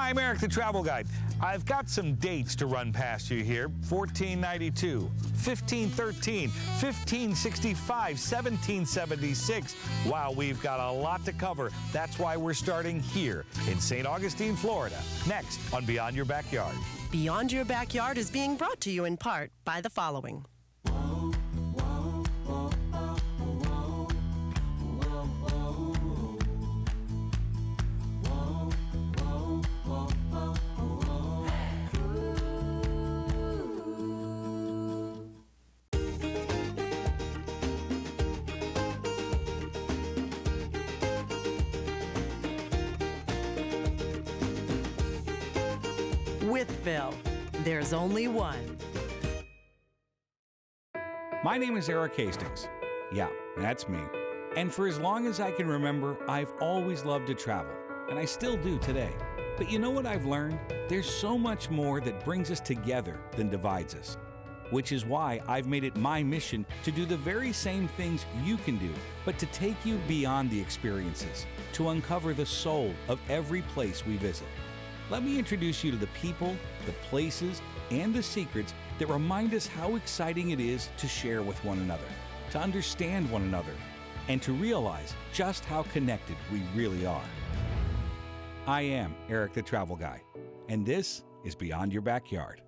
I'm Eric, the travel guide. I've got some dates to run past you here. 1492, 1513, 1565, 1776. Wow, we've got a lot to cover. That's why we're starting here in St. Augustine, Florida. Next on Beyond Your Backyard. Beyond Your Backyard is being brought to you in part by the following. Wytheville, there's only one. My name is Eric Hastings. Yeah, that's me. And for as long as I can remember, I've always loved to travel, and I still do today. But you know what I've learned? There's so much more that brings us together than divides us. Which is why I've made it my mission to do the very same things you can do, but to take you beyond the experiences, to uncover the soul of every place we visit. Let me introduce you to the people, the places, and the secrets that remind us how exciting it is to share with one another, to understand one another, and to realize just how connected we really are. I am Eric the Travel Guy, and this is Beyond Your Backyard.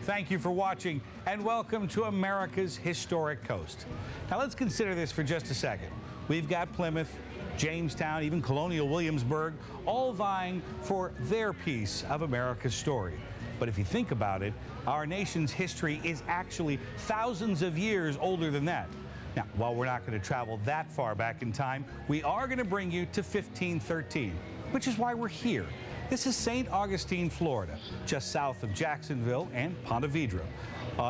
Thank you for watching, and welcome to America's historic coast. Now let's consider this for just a second. We've got Plymouth, Jamestown, even Colonial Williamsburg, all vying for their piece of America's story. But if you think about it, our nation's history is actually thousands of years older than that. Now, while we're not going to travel that far back in time, we are going to bring you to 1513, which is why we're here. This is St. Augustine, Florida, just south of Jacksonville and Ponte Vedra.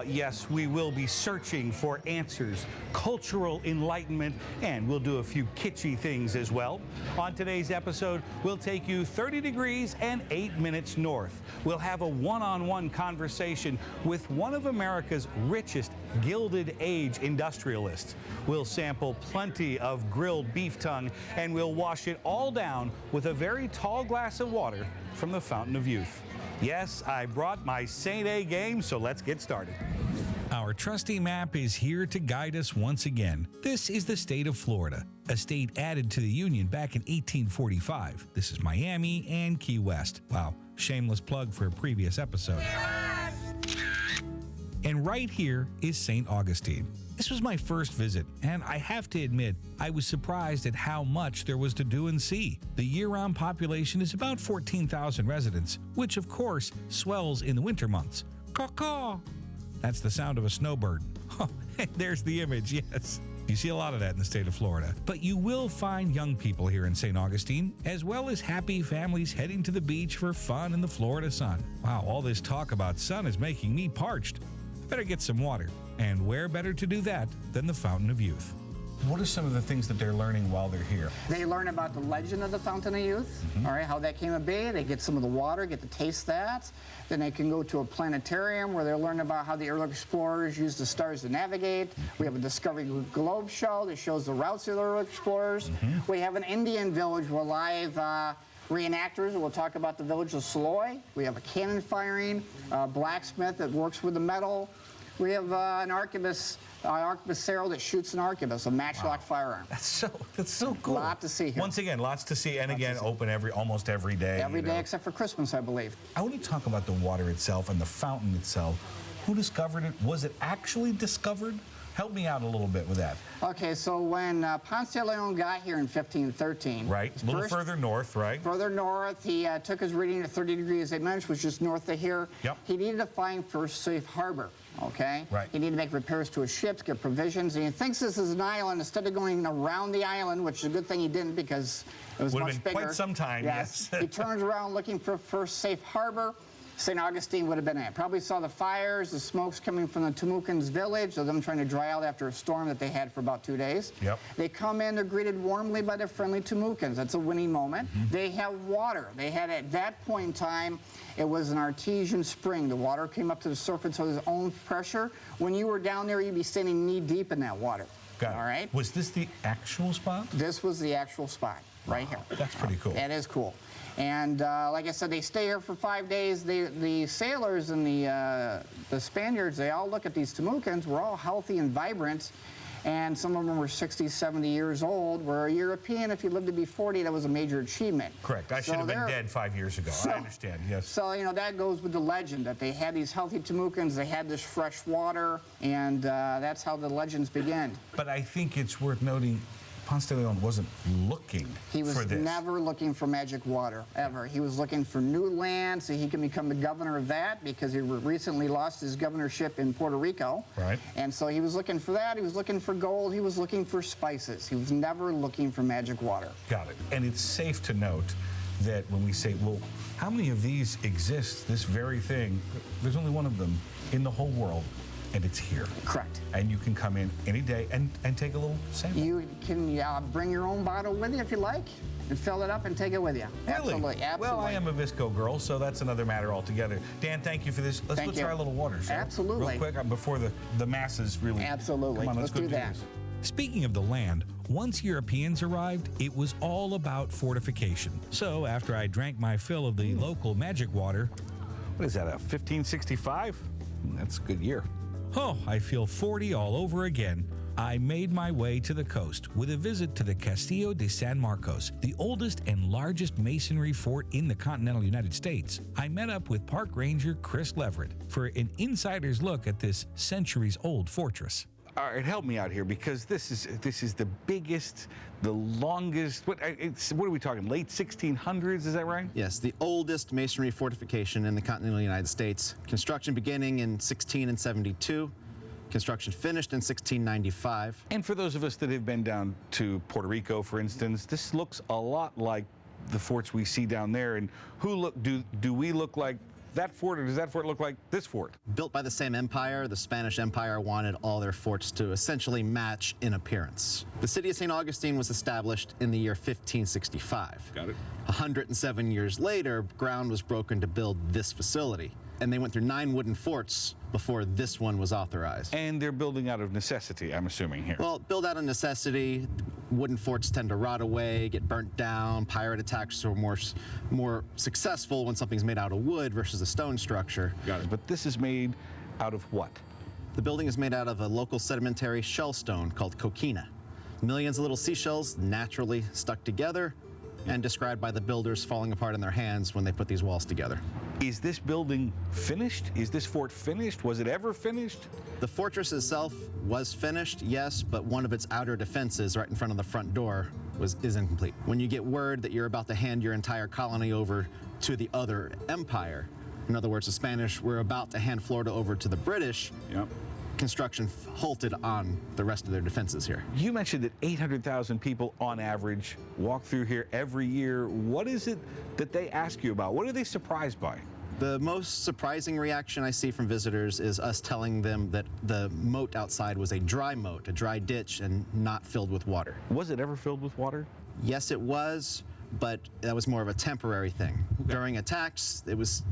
Yes, we will be searching for answers, cultural enlightenment, and we'll do a few kitschy things as well. On today's episode, we'll take you 30 degrees and 8 minutes north. We'll have a one-on-one conversation with one of America's richest Gilded Age industrialists. We'll sample plenty of grilled beef tongue, and we'll wash it all down with a very tall glass of water from the Fountain of Youth. Yes, I brought my St. A game, so let's get started. Our trusty map is here to guide us once again. This is the state of Florida, a state added to the Union back in 1845. This is Miami and Key West. Wow, shameless plug for a previous episode. And right here is St. Augustine. This was my first visit, and I have to admit, I was surprised at how much there was to do and see. The year-round population is about 14,000 residents, which of course swells in the winter months. Caw-caw! That's the sound of a snowbird. Oh, there's the image, yes. You see a lot of that in the state of Florida. But you will find young people here in St. Augustine, as well as happy families heading to the beach for fun in the Florida sun. Wow, all this talk about sun is making me parched. Better get some water. And where better to do that than the Fountain of Youth? What are some of the things that they're learning while they're here? They learn about the legend of the Fountain of Youth, all right, how that came to be. They get some of the water, get to taste that. Then they can go to a planetarium where they'll learn about how the early explorers used the stars to navigate. We have a Discovery Globe show that shows the routes of the early explorers. We have an Indian village where live reenactors will talk about the village of Saloy. We have a cannon firing, blacksmith that works with the metal. We have an arquebusero that shoots an arquebus, a matchlock firearm. That's so cool. A lot to see here. Once again, lots to see, and again, open almost every day. Every day except for Christmas, I believe. I want to talk about the water itself and the fountain itself. Who discovered it? Was it actually discovered? Help me out a little bit with that. Okay, so when Ponce de Leon got here in 1513... Right, a little further north, right? Further north, he took his reading at 30 degrees 8 minutes, which is just north of here. Yep. He needed to find first safe harbor, okay? Right. He needed to make repairs to his ships, get provisions, and he thinks this is an island. Instead of going around the island, which is a good thing he didn't because it was much bigger. Would have been quite some time, yes. He turns around looking for first safe harbor. St. Augustine would have been it. Probably saw the fires, the smokes coming from the Temucans village, of them trying to dry out after a storm that they had for about 2 days. Yep. They come in, they're greeted warmly by the friendly Temucans. That's a winning moment. They have water. They had, at that point in time, it was an artesian spring. The water came up to the surface of its own pressure. When you were down there, you'd be standing knee deep in that water. Got it. All right? Was this the actual spot? This was the actual spot right here. That's pretty cool. That is cool. And like I said, they stay here for 5 days. The sailors and the Spaniards, they all look at these Temucans. We're all healthy and vibrant. And some of them were 60, 70 years old. Where a European, if you lived to be 40, that was a major achievement. Correct. I should have been dead 5 years ago. I understand, yes. So, you know, that goes with the legend that they had these healthy Temucans, they had this fresh water, and that's how the legends begin. But I think it's worth noting, Ponce de Leon wasn't looking for this. He was never looking for magic water, ever. He was looking for new land so he can become the governor of that, because he recently lost his governorship in Puerto Rico. Right. And so he was looking for that. He was looking for gold. He was looking for spices. He was never looking for magic water. Got it. And it's safe to note that when we say, well, how many of these exist, this very thing, there's only one of them in the whole world, and it's here. Correct. And you can come in any day and take a little sample. You can bring your own bottle with you if you like, and fill it up and take it with you. Really? Absolutely, absolutely. Well, I am a Visco girl, so that's another matter altogether. Dan, thank you for this. Let's Thank try you. a little water, shall we? Absolutely. Real quick, before the masses really... Absolutely. Come on, let's go do that. this. Speaking of the land, once Europeans arrived, it was all about fortification. So after I drank my fill of the local magic water, What is that, a 1565? That's a good year. oh, I feel 40 all over again. I made my way to the coast with a visit to the Castillo de San Marcos, the oldest and largest masonry fort in the continental United States. I met up with Park Ranger Chris Leverett for an insider's look at this centuries-old fortress. All right, help me out here, because this is the biggest, the longest. What are we talking? Late 1600s? Is that right? Yes, the oldest masonry fortification in the continental United States. Construction beginning in 1672. Construction finished in 1695. And for those of us that have been down to Puerto Rico, for instance, this looks a lot like the forts we see down there. And do we look like that fort, or does that fort look like this fort? Built by the same empire, the Spanish Empire wanted all their forts to essentially match in appearance. The city of St. Augustine was established in the year 1565. Got it. 107 years later, ground was broken to build this facility. And they went through 9 wooden forts before this one was authorized. And they're building out of necessity, I'm assuming here. Well, build out of necessity. Wooden forts tend to rot away, get burnt down. Pirate attacks are more successful when something's made out of wood versus a stone structure. Got it. But this is made out of what? The building is made out of a local sedimentary shell stone called coquina. Millions of little seashells naturally stuck together and described by the builders falling apart in their hands when they put these walls together. Is this building finished? Is this fort finished? Was it ever finished? The fortress itself was finished, yes, but one of its outer defenses right in front of the front door is incomplete. When you get word that you're about to hand your entire colony over to the other empire, in other words, the Spanish were about to hand Florida over to the British, Yep. construction halted on the rest of their defenses here. You mentioned that 800,000 people on average walk through here every year. What is it that they ask you about? What are they surprised by? The most surprising reaction I see from visitors is us telling them that the moat outside was a dry moat, a dry ditch, and not filled with water. Was it ever filled with water? Yes, it was, but that was more of a temporary thing. During attacks, it was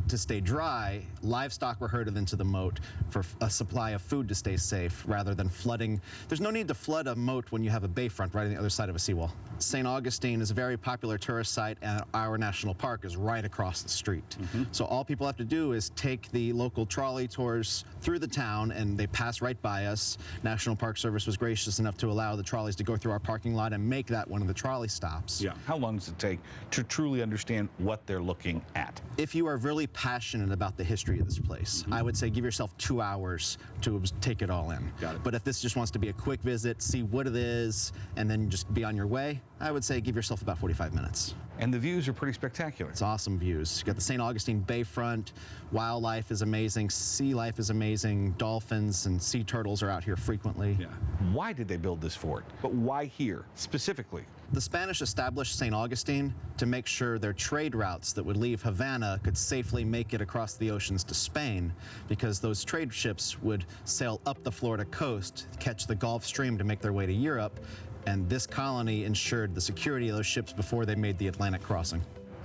to stay dry. Livestock were herded into the moat for a supply of food to stay safe rather than flooding. There's no need to flood a moat when you have a bayfront right on the other side of a seawall. St. Augustine is a very popular tourist site, and our national park is right across the street. So all people have to do is take the local trolley tours through the town, and they pass right by us. National Park Service was gracious enough to allow the trolleys to go through our parking lot and make that one of the trolley stops. Yeah. How long does it take to truly understand what they're looking at? If you are really passionate about the history of this place, I would say give yourself 2 hours to take it all in. Got it. But if this just wants to be a quick visit, see what it is, and then just be on your way, I would say give yourself about 45 minutes. And the views are pretty spectacular. It's awesome views. You got the St. Augustine Bayfront. Wildlife is amazing. Sea life is amazing. Dolphins and sea turtles are out here frequently. Yeah. Why did they build this fort? But why here specifically? The Spanish established St. Augustine to make sure their trade routes that would leave Havana could safely make it across the oceans to Spain, because those trade ships would sail up the Florida coast, catch the Gulf Stream to make their way to Europe, and this colony ensured the security of those ships before they made the Atlantic crossing.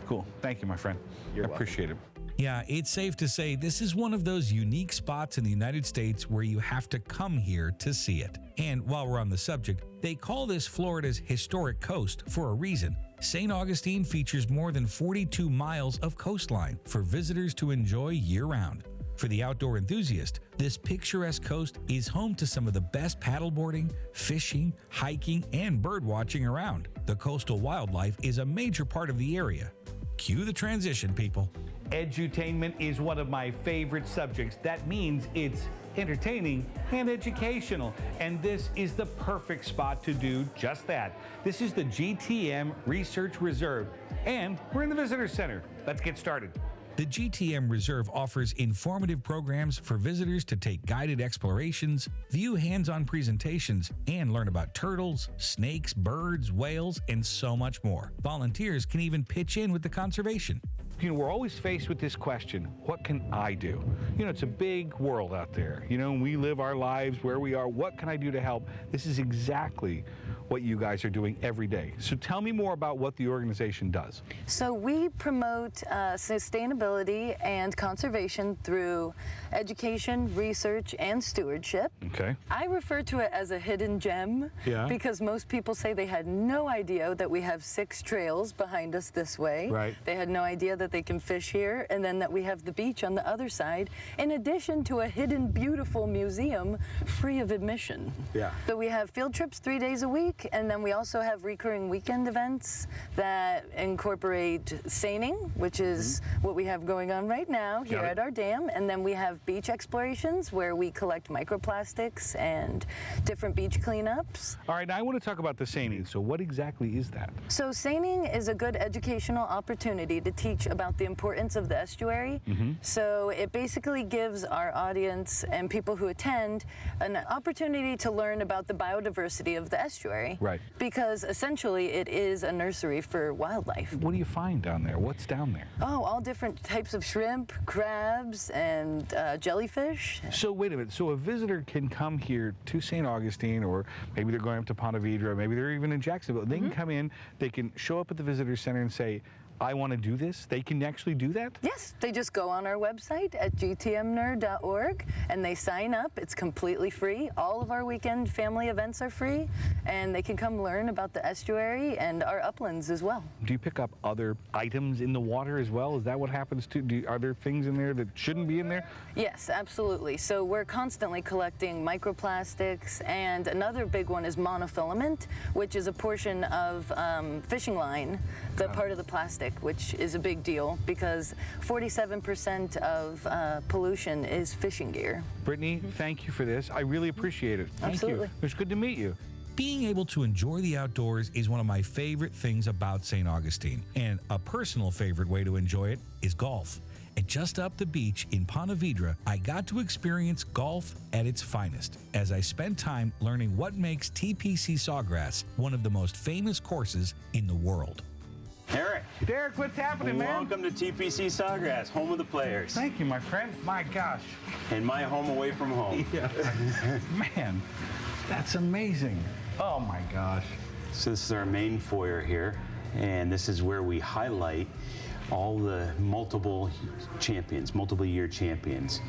Cool. Thank you, my friend. I appreciate it. Yeah, it's safe to say this is one of those unique spots in the United States where you have to come here to see it. And while we're on the subject, they call this Florida's historic coast for a reason. St. Augustine features more than 42 miles of coastline for visitors to enjoy year-round. For the outdoor enthusiast, this picturesque coast is home to some of the best paddleboarding, fishing, hiking, and birdwatching around. The coastal wildlife is a major part of the area. Cue the transition, people. Edutainment is one of my favorite subjects. That means it's entertaining and educational. And this is the perfect spot to do just that. This is the GTM Research Reserve, and we're in the Visitor Center. Let's get started. The GTM Reserve offers informative programs for visitors to take guided explorations, view hands-on presentations, and learn about turtles, snakes, birds, whales, and so much more. Volunteers can even pitch in with the conservation. You know, we're always faced with this question, what can I do? You know, it's a big world out there. You know, we live our lives where we are. What can I do to help? This is exactly what you guys are doing every day. So tell me more about what the organization does. So we promote sustainability and conservation through education, research, and stewardship. Okay. I refer to it as a hidden gem because most people say they had no idea that we have 6 trails behind us this way. Right. They had no idea that they can fish here, and then that we have the beach on the other side, in addition to a hidden beautiful museum free of admission. Yeah. So we have field trips 3 days a week, and then we also have recurring weekend events that incorporate seining, which is what we have going on right now here at our dam, and then we have beach explorations where we collect microplastics and different beach cleanups. All right, now I want to talk about the seining. So what exactly is that? So seining is a good educational opportunity to teach about the importance of the estuary. So it basically gives our audience and people who attend an opportunity to learn about the biodiversity of the estuary. Right. Because essentially it is a nursery for wildlife. What do you find down there? What's down there? Oh, all different types of shrimp, crabs, and jellyfish. So wait a minute. So a visitor can come here to St. Augustine, or maybe they're going up to Ponte Vedra, maybe they're even in Jacksonville. They can come in, they can show up at the visitor center and say, I want to do this. They can actually do that? Yes, they just go on our website at gtmnerd.org and they sign up. It's completely free. All of our weekend family events are free, and they can come learn about the estuary and our uplands as well. Do you pick up other items in the water as well? Is that what happens too? Are there things in there that shouldn't be in there? Yes, absolutely. So we're constantly collecting microplastics, and another big one is monofilament, which is a portion of fishing line, the part of the plastic, which is a big deal because 47% of pollution is fishing gear. Brittany, thank you for this. I really appreciate it. Thank Absolutely. you. It was good to meet you. Being able to enjoy the outdoors is one of my favorite things about St. Augustine, and a personal favorite way to enjoy it is golf. And just up the beach in Ponte Vedra, I got to experience golf at its finest as I spent time learning what makes TPC Sawgrass one of the most famous courses in the world. Eric, Derek, what's happening, man? welcome to TPC Sawgrass, home of the players, Thank you, my friend. My gosh. and my home away from home. Yeah. Man, that's amazing. Oh my gosh. So this is our main foyer here, and this is where we highlight all the multiple year champions.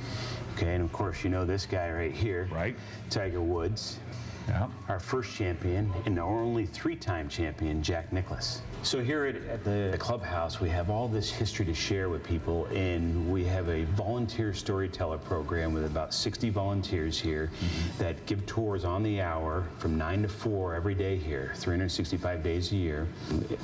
Okay, and of course you know this guy right here, Right. Tiger Woods. Yeah. Our first champion and our only 3-time champion, Jack Nicklaus. So here at the clubhouse, we have all this history to share with people, and we have a volunteer storyteller program with about 60 volunteers here that give tours on the hour from 9 to 4 every day here, 365 days a year.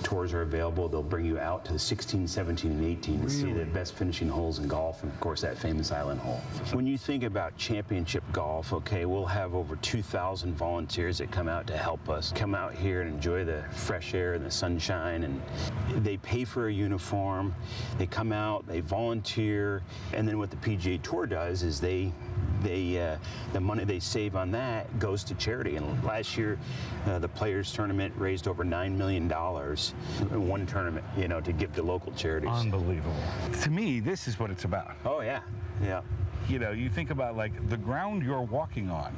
Tours are available. They'll bring you out to the 16, 17, and 18 to see the best finishing holes in golf, and of course that famous island hole. When you think about championship golf, okay, we'll have over 2,000 volunteers that come out to help us come out here and enjoy the fresh air and the sunshine, and they pay for a uniform, they come out, they volunteer, and then what the PGA Tour does is they the money they save on that goes to charity. And last year, the Players Tournament raised over $9 million in one tournament, to give to local charities. Unbelievable. To me, this is what it's about. Oh yeah, yeah. You think about like the ground you're walking on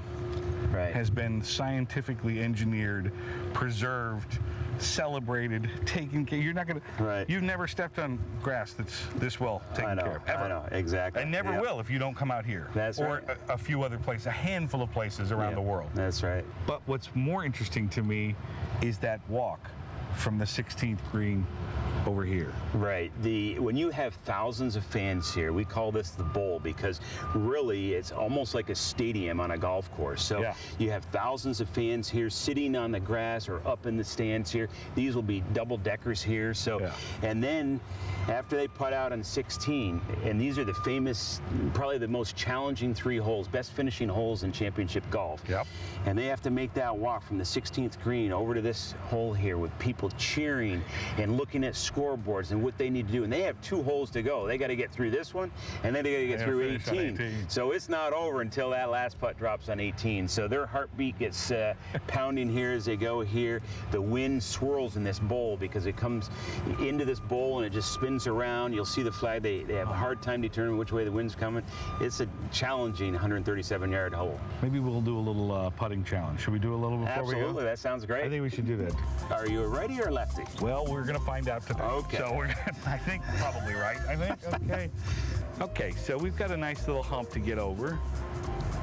Right. has been scientifically engineered, preserved, celebrated, taken care. You're not gonna. Right. You've never stepped on grass that's this well taken care of ever. I know, exactly. And never Yep. will if you don't come out here. That's or right. a few other places, a handful of places around Yeah, the world. That's right. But what's more interesting to me is that walk from the 16th green over here. Right. When you have thousands of fans here, we call this the bowl because really it's almost like a stadium on a golf course. So Yeah. you have thousands of fans here sitting on the grass or up in the stands here. These will be double deckers here. So, Yeah. and then after they putt out on 16, and these are the famous, probably the most challenging 3 holes, best finishing holes in championship golf. Yep. And they have to make that walk from the 16th green over to this hole here with people cheering and looking at scoreboards and what they need to do. And they have 2 holes to go. They got to get through this one, and then they got to get And through finish on 18. So it's not over until that last putt drops on 18. So their heartbeat gets pounding here as they go here. The wind swirls in this bowl because it comes into this bowl and it just spins around. You'll see the flag. They have a hard time determining which way the wind's coming. It's a challenging 137-yard hole. Maybe we'll do a little putting challenge. Should we do a little before we Absolutely, go? that sounds great. I think we should do that. Are you a righty or a lefty? Well, we're going to find out today. Okay. So I think probably right. I think. Okay. Okay. So we've got a nice little hump to get over.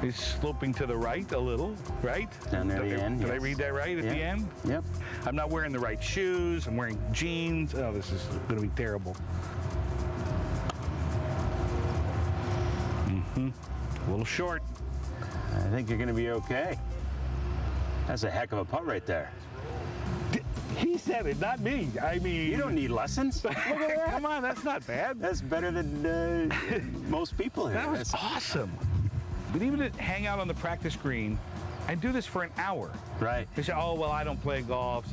It's sloping to the right a little, right? Down there at the end, Did I yes. read that right at the Yeah. end? Yep. I'm not wearing the right shoes. I'm wearing jeans. Oh, this is going to be terrible. A little short. I think you're going to be okay. That's a heck of a putt right there. He said it, not me. I mean, You don't need lessons. Look at that. Come on, that's not bad. That's better than most people here. That was That's- awesome. But even to hang out on the practice green and do this for an hour. Right. They say, oh, well, I don't play golf.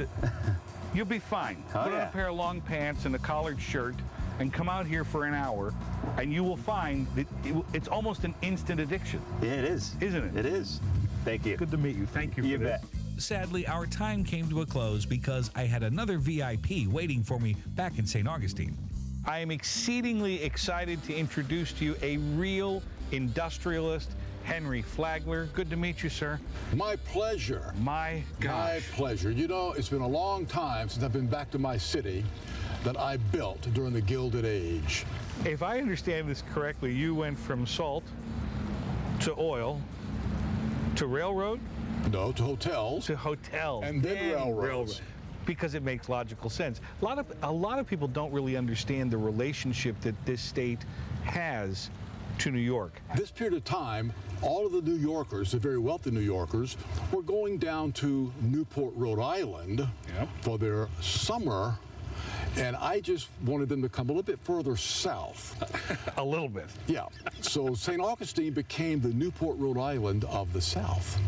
You'll be fine. Oh, Put on yeah. a pair of long pants and a collared shirt and come out here for an hour, and you will find that it's almost an instant addiction. Yeah, it is. Isn't it? It is. Thank you. Good to meet you. Thank you for You this. bet. Sadly, our time came to a close because I had another VIP waiting for me back in St. Augustine. I am exceedingly excited to introduce to you a real industrialist, Henry Flagler. Good to meet you, sir. My pleasure. My My gosh. pleasure. You know, it's been a long time since I've been back to my city that I built during the Gilded Age. If I understand this correctly, you went from salt to oil to railroad No, to hotels. to hotels And then railroads. because it makes logical sense. A lot of people don't really understand the relationship that this state has to New York. This period of time, all of the New Yorkers, the very wealthy New Yorkers, were going down to Newport, Rhode Island Yep. for their summer. And I just wanted them to come a little bit further south. A little bit. Yeah. So St. Augustine became the Newport, Rhode Island of the South.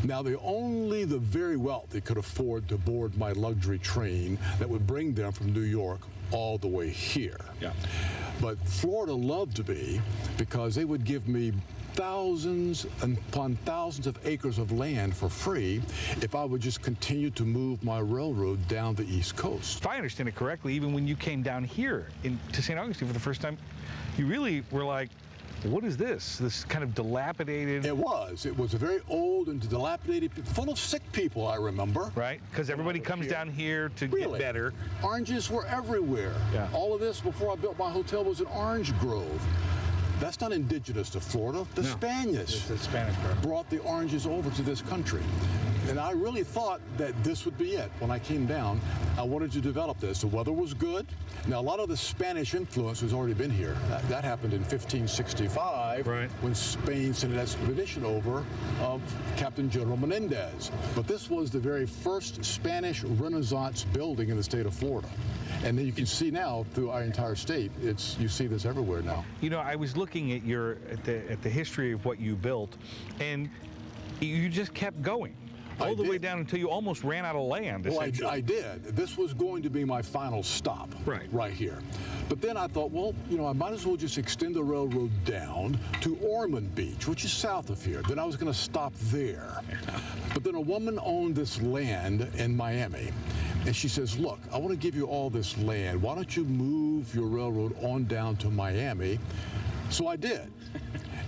Now, only the very wealthy could afford to board my luxury train that would bring them from New York all the way here. Yeah. But Florida loved me because they would give me thousands and upon thousands of acres of land for free if I would just continue to move my railroad down the East Coast. If I understand it correctly, even when you came down here to St. Augustine for the first time, you really were like, what is this? This kind of dilapidated, It was a very old and dilapidated, full of sick people, I remember. right? Because everybody comes down here to Really? get better. Oranges were everywhere. Yeah. All of this before I built my hotel was an orange grove. That's not indigenous to Florida. The Spaniards The Spanish part. brought the oranges over to this country. And I really thought that this would be it. When I came down, I wanted to develop this. The weather was good. Now, a lot of the Spanish influence has already been here. That happened in 1565 Right. when Spain sent an expedition over of Captain General Menendez. But this was the very first Spanish Renaissance building in the state of Florida. And then you can see now through our entire state, you see this everywhere now. You know, I was looking at the history of what you built, and you just kept going. all the way did. down until you almost ran out of land. Well, essentially. I did. This was going to be my final stop right here. But then I thought, well, I might as well just extend the railroad down to Ormond Beach, which is south of here. Then I was going to stop there. But then a woman owned this land in Miami, and she says, look, I want to give you all this land. Why don't you move your railroad on down to Miami? So I did.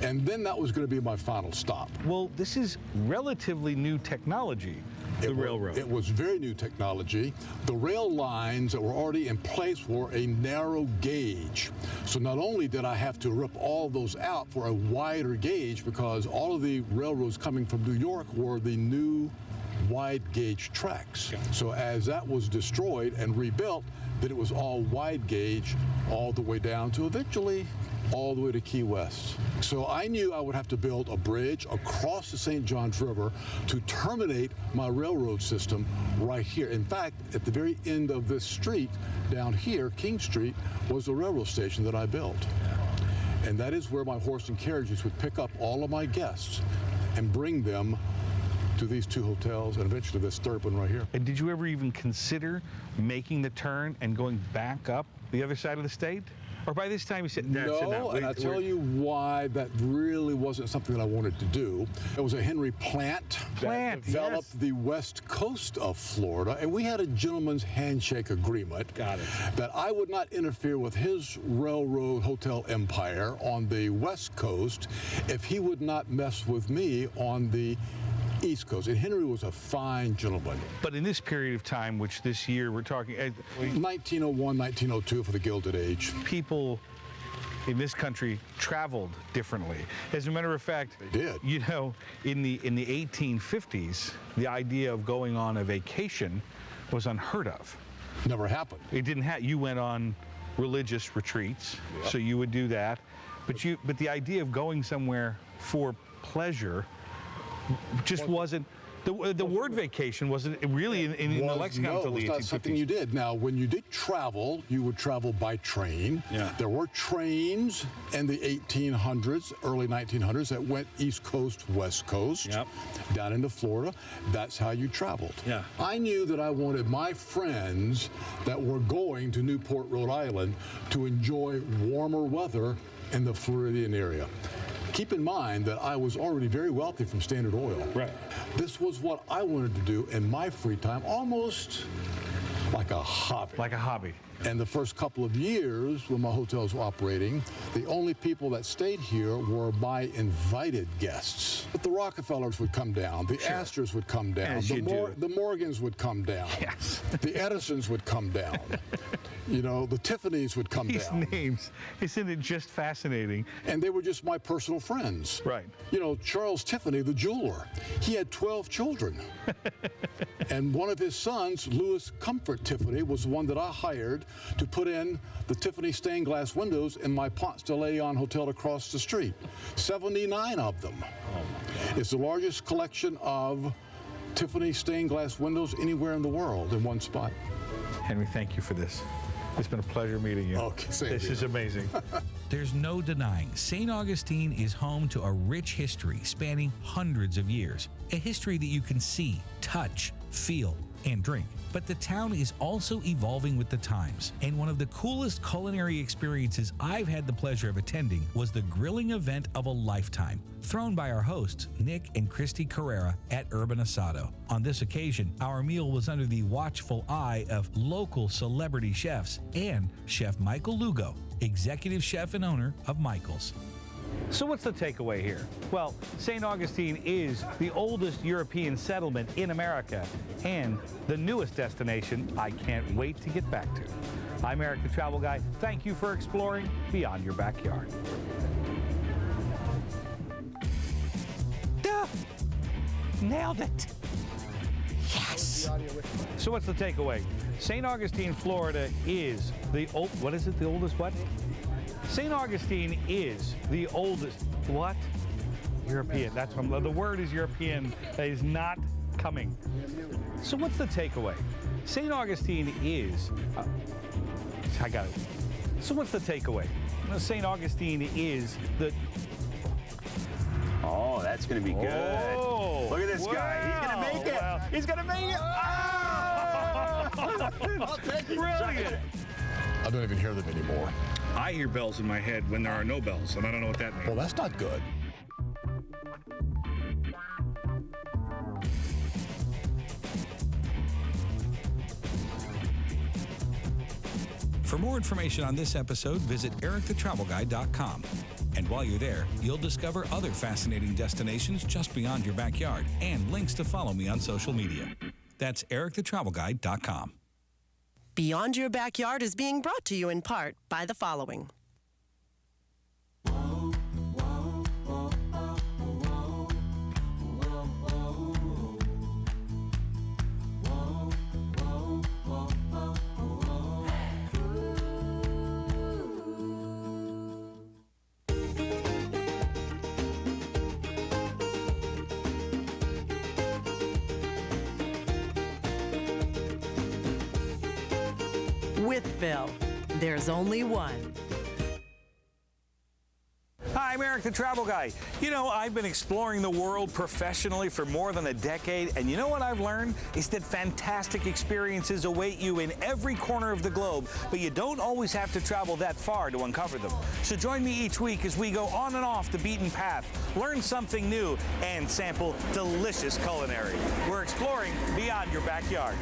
And then that was going to be my final stop. Well, this is relatively new technology, the railroad. It was very new technology. The rail lines that were already in place were a narrow gauge. So not only did I have to rip all those out for a wider gauge, because all of the railroads coming from New York were the new wide gauge tracks. So as that was destroyed and rebuilt, then it was all wide gauge all the way down to eventually all the way to Key West. So I knew I would have to build a bridge across the St. Johns River to terminate my railroad system right here. In fact, at the very end of this street down here, King Street, was the railroad station that I built. And that is where my horse and carriages would pick up all of my guests and bring them to these two hotels and eventually this third one right here. And did you ever even consider making the turn and going back up the other side of the state? Or by this time you said, no, and I'll tell you why that really wasn't something that I wanted to do. It was a Henry Plant that developed the west coast of Florida, and we had a gentleman's handshake agreement that I would not interfere with his railroad hotel empire on the west coast if he would not mess with me on the East Coast. And Henry was a fine gentleman. But in this period of time, which this year we're talking... 1901, 1902 for the Gilded Age. People in this country traveled differently. As a matter of fact, they did. In the 1850s, the idea of going on a vacation was unheard of. Never happened. It didn't happen. You went on religious retreats, so you would do that. But the idea of going somewhere for pleasure just wasn't. The word vacation wasn't really in the lexicon until the 1850s. No, it's not something you did. Now, when you did travel, you would travel by train. Yeah. There were trains in the 1800s, early 1900s, that went East Coast, West Coast, down into Florida. That's how you traveled. Yeah. I knew that I wanted my friends that were going to Newport, Rhode Island, to enjoy warmer weather in the Floridian area. Keep in mind that I was already very wealthy from Standard Oil. Right. This was what I wanted to do in my free time, almost like a hobby. Like a hobby. And the first couple of years when my hotels were operating, the only people that stayed here were my invited guests. But the Rockefellers would come down, the Astors would come down, the Morgans would come down, the Edisons would come down. The Tiffanys would come down. These names, isn't it just fascinating? And they were just my personal friends. Right. Charles Tiffany, the jeweler, he had 12 children. And one of his sons, Louis Comfort Tiffany, was the one that I hired to put in the Tiffany stained glass windows in my Ponce de Leon hotel across the street. 79 of them. It's the largest collection of Tiffany stained glass windows anywhere in the world in one spot. Henry, thank you for this. It's been a pleasure meeting you. Okay, same This here. is amazing. There's no denying St. Augustine is home to a rich history spanning hundreds of years. A history that you can see, touch, feel, and drink. But the town is also evolving with the times, and one of the coolest culinary experiences I've had the pleasure of attending was the grilling event of a lifetime, thrown by our hosts, Nick and Christy Carrera at Urban Asado. On this occasion, our meal was under the watchful eye of local celebrity chefs and Chef Michael Lugo, executive chef and owner of Michael's. So what's the takeaway here? Well, St. Augustine is the oldest European settlement in America and the newest destination I can't wait to get back to. I'm Eric the Travel Guy. Thank you for exploring beyond your backyard. Duh! Nailed it! Yes! So what's the takeaway? St. Augustine, Florida is the what is it? The oldest what? St. Augustine is the oldest, what? European. That's what the word is European. That is not coming. So what's the takeaway? St. Augustine is, I got it. So what's the takeaway? St. Augustine is the... Oh, that's going to be good. Oh, Look at this guy. He's going to make it. He's going to make it. Oh! Brilliant. I don't even hear them anymore. I hear bells in my head when there are no bells, and I don't know what that means. Well, that's not good. For more information on this episode, visit ericthetravelguide.com. And while you're there, you'll discover other fascinating destinations just beyond your backyard and links to follow me on social media. That's ericthetravelguide.com. Beyond Your Backyard is being brought to you in part by the following. With Bill, there's only one. Hi, I'm Eric the Travel Guy. You know, I've been exploring the world professionally for more than a decade, and you know what I've learned? Is that fantastic experiences await you in every corner of the globe, but you don't always have to travel that far to uncover them. So join me each week as we go on and off the beaten path, learn something new, and sample delicious culinary. We're exploring beyond your backyard.